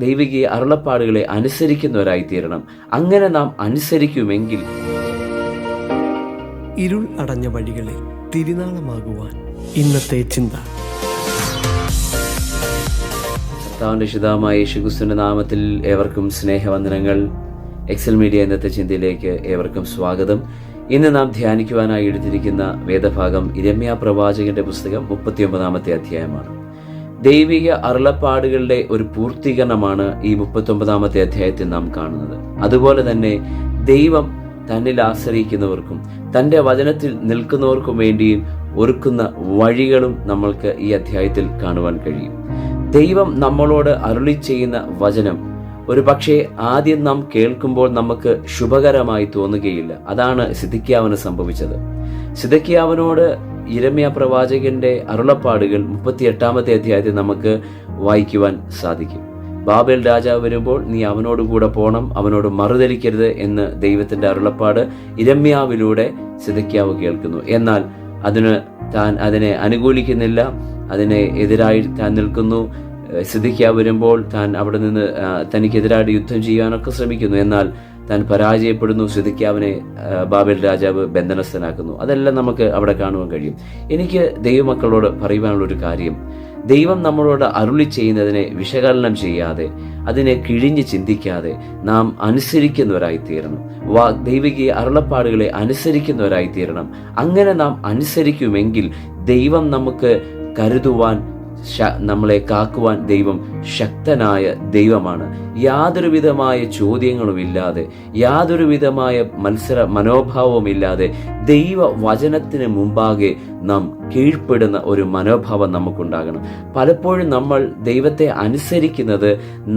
ദൈവിക അരുളപ്പാടുകളെ അനുസരിക്കുന്നവരായി തീരണം. അങ്ങനെ നാം അനുസരിക്കുമെങ്കിൽ ഇരുൾ അടഞ്ഞ വഴികളിൽ തിരുനാളമാകുവാൻ ഇന്നത്തെ ചിന്ത. കർത്താവിന്റെ ശുദ്ധമായ യേശുക്രിസ്തുവിന്റെ നാമത്തിൽ ഏവർക്കും സ്നേഹവന്ദനങ്ങൾ. എക്സൽ മീഡിയ ഇന്നത്തെ ചിന്തയിലേക്ക് ഏവർക്കും സ്വാഗതം. ഇന്ന് നാം ധ്യാനിക്കുവാനായി എടുത്തിരിക്കുന്ന വേദഭാഗം യിരെമ്യാ പ്രവാചകന്റെ പുസ്തകം 39-ാമത്തെ അധ്യായമാണ്. ദൈവിക അരുളപ്പാടുകളുടെ ഒരു പൂർത്തീകരണമാണ് ഈ 39-ാമത്തെ അധ്യായത്തിൽ നാം കാണുന്നത്. അതുപോലെ തന്നെ ദൈവം തന്നിൽ ആശ്രയിക്കുന്നവർക്കും തൻ്റെ വചനത്തിൽ നിൽക്കുന്നവർക്കും വേണ്ടിയും ഒരുക്കുന്ന വഴികളും നമ്മൾക്ക് ഈ അധ്യായത്തിൽ കാണുവാൻ കഴിയും. ദൈവം നമ്മളോട് അരുളി ചെയ്യുന്ന വചനം ഒരു പക്ഷേ ആദ്യം നാം കേൾക്കുമ്പോൾ നമുക്ക് ശുഭകരമായി തോന്നുകയില്ല. അതാണ് സിദെക്കീയാവിന് സംഭവിച്ചത്. സിദെക്കീയാവിനോട് യിരെമ്യാ പ്രവാചകന്റെ അരുളപ്പാടുകൾ 38-ാമത്തെ അധ്യായത്തിൽ നമുക്ക് വായിക്കുവാൻ സാധിക്കും. ബാബേൽ രാജാവ് വരുമ്പോൾ നീ അവനോട് കൂടെ പോകണം, അവനോട് മറുതലിക്കരുത് എന്ന് ദൈവത്തിന്റെ അരുളപ്പാട് യിരെമ്യാവിലൂടെ സിദെക്കീയാവ് കേൾക്കുന്നു. എന്നാൽ അതിനെ അനുകൂലിക്കുന്നില്ല, അതിനെ എതിരായി താൻ നിൽക്കുന്നു. സിദെക്കീയാവ് വരുമ്പോൾ താൻ അവിടെ നിന്ന് തനിക്കെതിരായിട്ട് യുദ്ധം ചെയ്യാനൊക്കെ ശ്രമിക്കുന്നു. എന്നാൽ താൻ പരാജയപ്പെടുന്നു. സിദെക്കീയാവിനെ ബാബേൽ രാജാവ് ബന്ധനസ്ഥനാക്കുന്നു. അതെല്ലാം നമുക്ക് അവിടെ കാണുവാൻ കഴിയും. എനിക്ക് ദൈവമക്കളോട് പറയുവാനുള്ളൊരു കാര്യം, ദൈവം നമ്മളോട് അരുളി ചെയ്യുന്നതിനെ വിശകലനം ചെയ്യാതെ അതിനെ കിഴിഞ്ഞ് ചിന്തിക്കാതെ നാം അനുസരിക്കുന്നവരായി തീരണം. ദൈവിക അരുളപ്പാടുകളെ അനുസരിക്കുന്നവരായി തീരണം. അങ്ങനെ നാം അനുസരിക്കുമെങ്കിൽ ദൈവം നമുക്ക് കരുതുവാൻ, നമ്മളെ കാക്കുവാൻ ദൈവം ശക്തനായ ദൈവമാണ്. യാതൊരു വിധമായ ചോദ്യങ്ങളുമില്ലാതെ, യാതൊരു വിധമായ മനോഭാവവുമില്ലാതെ ദൈവ വചനത്തിന് മുമ്പാകെ നാം കീഴ്പ്പെടുന്ന ഒരു മനോഭാവം നമുക്കുണ്ടാകണം. പലപ്പോഴും നമ്മൾ ദൈവത്തെ അനുസരിക്കുന്നത്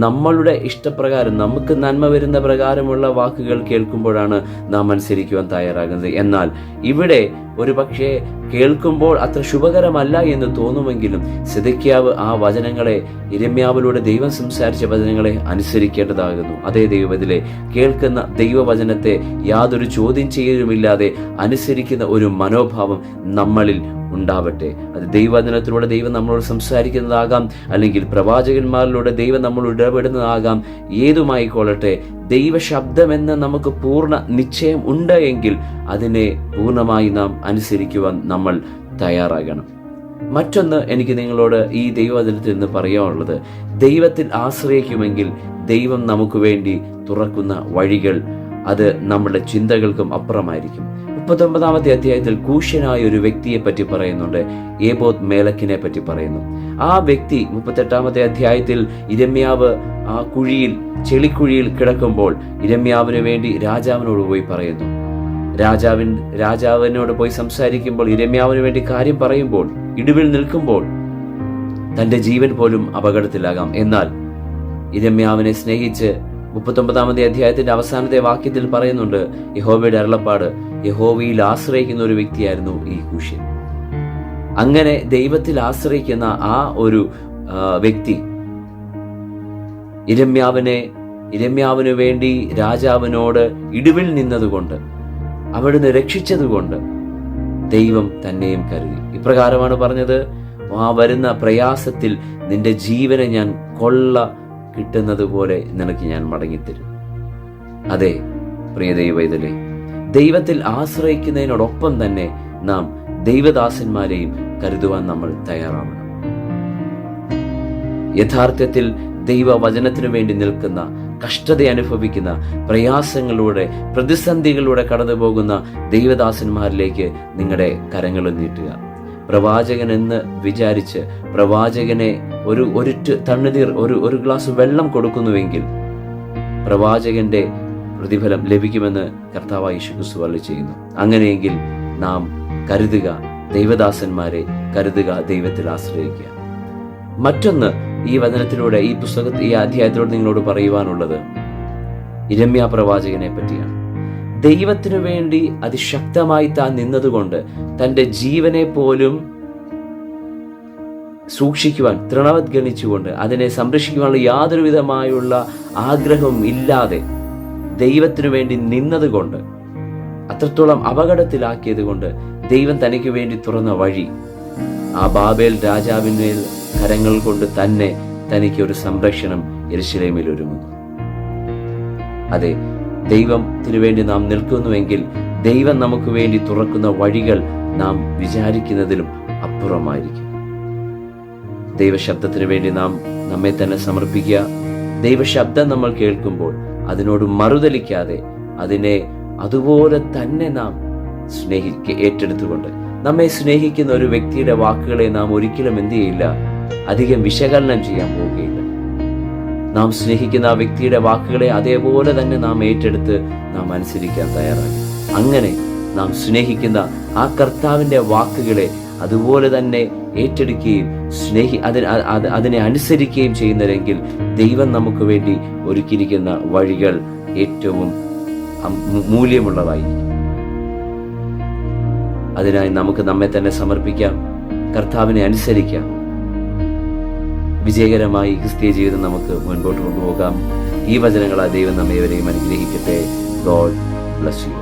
നമ്മളുടെ ഇഷ്ടപ്രകാരം, നമുക്ക് നന്മ വരുന്ന പ്രകാരമുള്ള വാക്കുകൾ കേൾക്കുമ്പോഴാണ് നാം അനുസരിക്കുവാൻ തയ്യാറാകുന്നത്. എന്നാൽ ഇവിടെ ഒരു പക്ഷേ കേൾക്കുമ്പോൾ അത്ര ശുഭകരമല്ല എന്ന് തോന്നുമെങ്കിലും സിദെക്കീയാവ് ആ വചനങ്ങളെ, യിരെമ്യാവിലൂടെ ദൈവം സംസാരിച്ച വചനങ്ങളെ അനുസരിക്കേണ്ടതാകുന്നു. അതേ ദൈവത്തിലെ കേൾക്കുന്ന ദൈവവചനത്തെ യാതൊരു ചോദ്യം ചെയ്യലുമില്ലാതെ അനുസരിക്കുന്ന ഒരു മനോഭാവം നമ്മളിൽ ഉണ്ടാവട്ടെ. അത് ദൈവവചനത്തിലൂടെ ദൈവം നമ്മളോട് സംസാരിക്കുന്നതാകാം, അല്ലെങ്കിൽ പ്രവാചകന്മാരിലൂടെ ദൈവം നമ്മളോട് ഇടപെടുന്നതാകാം. ഏതുമായിക്കൊള്ളട്ടെ, ദൈവശബ്ദമെന്ന് നമുക്ക് പൂർണ്ണ നിശ്ചയം ഉണ്ട് എങ്കിൽ അതിനെ പൂർണ്ണമായി നാം അനുസരിക്കുവാൻ നമ്മൾ തയ്യാറാകണം. മറ്റൊന്ന് എനിക്ക് നിങ്ങളോട് ഈ ദൈവവചനത്തിൽ നിന്ന് പറയാനുള്ളത്, ദൈവത്തിൽ ആശ്രയിക്കുമെങ്കിൽ ദൈവം നമുക്ക് വേണ്ടി തുറക്കുന്ന വഴികൾ അത് നമ്മുടെ ചിന്തകൾക്കും അപ്പുറമായിരിക്കും. 39-ാമത്തെ അധ്യായത്തിൽ കൂശ്യനായ ഒരു വ്യക്തിയെ പറ്റി പറയുന്നുണ്ട്. ഏബോത്ത് മേലക്കിനെ പറ്റി പറയുന്നു. ആ വ്യക്തി 38-ാമത്തെ അധ്യായത്തിൽ യിരെമ്യാവ് ആ ചെളിക്കുഴിയിൽ കിടക്കുമ്പോൾ യിരെമ്യാവിന് വേണ്ടി രാജാവിനോട് പോയി പറയുന്നു. രാജാവിനോട് പോയി സംസാരിക്കുമ്പോൾ, യിരെമ്യാവിന് വേണ്ടി കാര്യം പറയുമ്പോൾ, ഇടിവിൽ നിൽക്കുമ്പോൾ തന്റെ ജീവൻ പോലും അപകടത്തിലാകാം. എന്നാൽ യിരെമ്യാവിനെ സ്നേഹിച്ച് 39-ാമത്തെ അധ്യായത്തിന്റെ അവസാനത്തെ വാക്യത്തിൽ പറയുന്നുണ്ട്, യഹോവയുടെ അരുളപ്പാട്, യഹോവയിൽ ആശ്രയിക്കുന്ന ഒരു വ്യക്തിയായിരുന്നു ഈ കൂശ്യൻ. അങ്ങനെ ദൈവത്തിൽ ആശ്രയിക്കുന്ന ആ ഒരു വ്യക്തി യിരെമ്യാവിന് വേണ്ടി രാജാവിനോട് ഇടിവിൽ നിന്നതുകൊണ്ട്, അവിടുന്ന് രക്ഷിച്ചതുകൊണ്ട് ദൈവം തന്നെയും കരുതി. ഇപ്രകാരമാണ് പറഞ്ഞത്, ആ വരുന്ന പ്രയാസത്തിൽ നിന്റെ ജീവനെ ഞാൻ കൊള്ള കിട്ടുന്നത് പോലെ നിനക്ക് ഞാൻ മടങ്ങിത്തരും. അതെ പ്രിയ ദൈവവൈതലേ, ദൈവത്തിൽ ആശ്രയിക്കുന്നതിനോടൊപ്പം തന്നെ നാം ദൈവദാസന്മാരെയും കരുതുവാൻ നമ്മൾ തയ്യാറാവണം. യഥാർത്ഥത്തിൽ ദൈവവചനത്തിനു വേണ്ടി നിൽക്കുന്ന, കഷ്ടത അനുഭവിക്കുന്ന, പ്രയാസങ്ങളിലൂടെ, പ്രതിസന്ധികളിലൂടെ കടന്നു പോകുന്ന ദൈവദാസന്മാരിലേക്ക് നിങ്ങളുടെ കരങ്ങൾ നീട്ടുക. പ്രവാചകൻ എന്ന് വിചാരിച്ച് പ്രവാചകനെ ഒരു തണ്ണുനീർ, ഒരു ഗ്ലാസ് വെള്ളം കൊടുക്കുന്നുവെങ്കിൽ പ്രവാചകന്റെ പ്രതിഫലം ലഭിക്കുമെന്ന് കർത്താവായ യേശുക്രിസ്തു അരുളി ചെയ്യുന്നു. അങ്ങനെയെങ്കിൽ നാം കരുതുക, ദൈവദാസന്മാരെ കരുതുക, ദൈവത്തിൽ ആശ്രയിക്കുക. മറ്റൊന്ന് ഈ വചനത്തിലൂടെ, ഈ അധ്യായത്തിലൂടെ നിങ്ങളോട് പറയുവാനുള്ളത് യിരെമ്യാ പ്രവാചകനെ പറ്റിയാണ്. ദൈവത്തിനു വേണ്ടി അതിശക്തമായി താൻ നിന്നതുകൊണ്ട് തൻ്റെ ജീവനെ പോലും സൂക്ഷിക്കുവാൻ തൃണവത്ഗണിച്ചുകൊണ്ട് അതിനെ സംരക്ഷിക്കുവാനുള്ള യാതൊരു വിധമായുള്ള ആഗ്രഹവും ഇല്ലാതെ ദൈവത്തിനു വേണ്ടി നിന്നതുകൊണ്ട്, അത്രത്തോളം അപകടത്തിലാക്കിയത് കൊണ്ട് ദൈവം തനിക്ക് വേണ്ടി തുറന്ന വഴി, ആ ബാബേൽ രാജാവിൻ്റെ കരങ്ങൾ കൊണ്ട് തന്നെ തനിക്ക് ഒരു സംരക്ഷണം യെരൂശലേമിൽ ഒരുങ്ങുന്നു. അതെ, ദൈവത്തിനു വേണ്ടി നാം നിൽക്കുന്നുവെങ്കിൽ ദൈവം നമുക്ക് വേണ്ടി തുറക്കുന്ന വഴികൾ നാം വിചാരിക്കുന്നതിലും അപ്പുറമായിരിക്കും. ദൈവശബ്ദത്തിന് വേണ്ടി നാം നമ്മെ തന്നെ സമർപ്പിക്കുക. ദൈവശബ്ദം നമ്മൾ കേൾക്കുമ്പോൾ അതിനോട് മറുതലിക്കാതെ അതിനെ അതുപോലെ തന്നെ നാം ഏറ്റെടുത്തുകൊണ്ട് നമ്മെ സ്നേഹിക്കുന്ന ഒരു വ്യക്തിയുടെ വാക്കുകളെ നാം ഒരിക്കലും എന്ത് ചെയ്യില്ല, അധികം വിശകലനം ചെയ്യാൻ പോവുകയില്ല. നാം സ്നേഹിക്കുന്ന ആ വ്യക്തിയുടെ വാക്കുകളെ അതേപോലെ തന്നെ നാം ഏറ്റെടുത്ത് നാം അനുസരിക്കാൻ തയ്യാറാകും. അങ്ങനെ നാം സ്നേഹിക്കുന്ന ആ കർത്താവിൻ്റെ വാക്കുകളെ അതുപോലെ തന്നെ ഏറ്റെടുക്കുകയും അതിനെ അനുസരിക്കുകയും ചെയ്യുന്നതെങ്കിൽ ദൈവം നമുക്ക് വേണ്ടി ഒരുക്കിയിരിക്കുന്ന വഴികൾ ഏറ്റവും മൂല്യമുള്ളതായിരിക്കും. അതിനായി നമുക്ക് നമ്മെ തന്നെ സമർപ്പിക്കാം, കർത്താവിനെ അനുസരിക്കാം. വിജയകരമായി ക്രിസ്തീയ ജീവിതം നമുക്ക് മുൻപോട്ട് കൊണ്ടുപോകാം. ഈ വചനങ്ങളാൽ ദൈവം നമ്മേവരെയും അനുഗ്രഹിക്കട്ടെ. God bless you.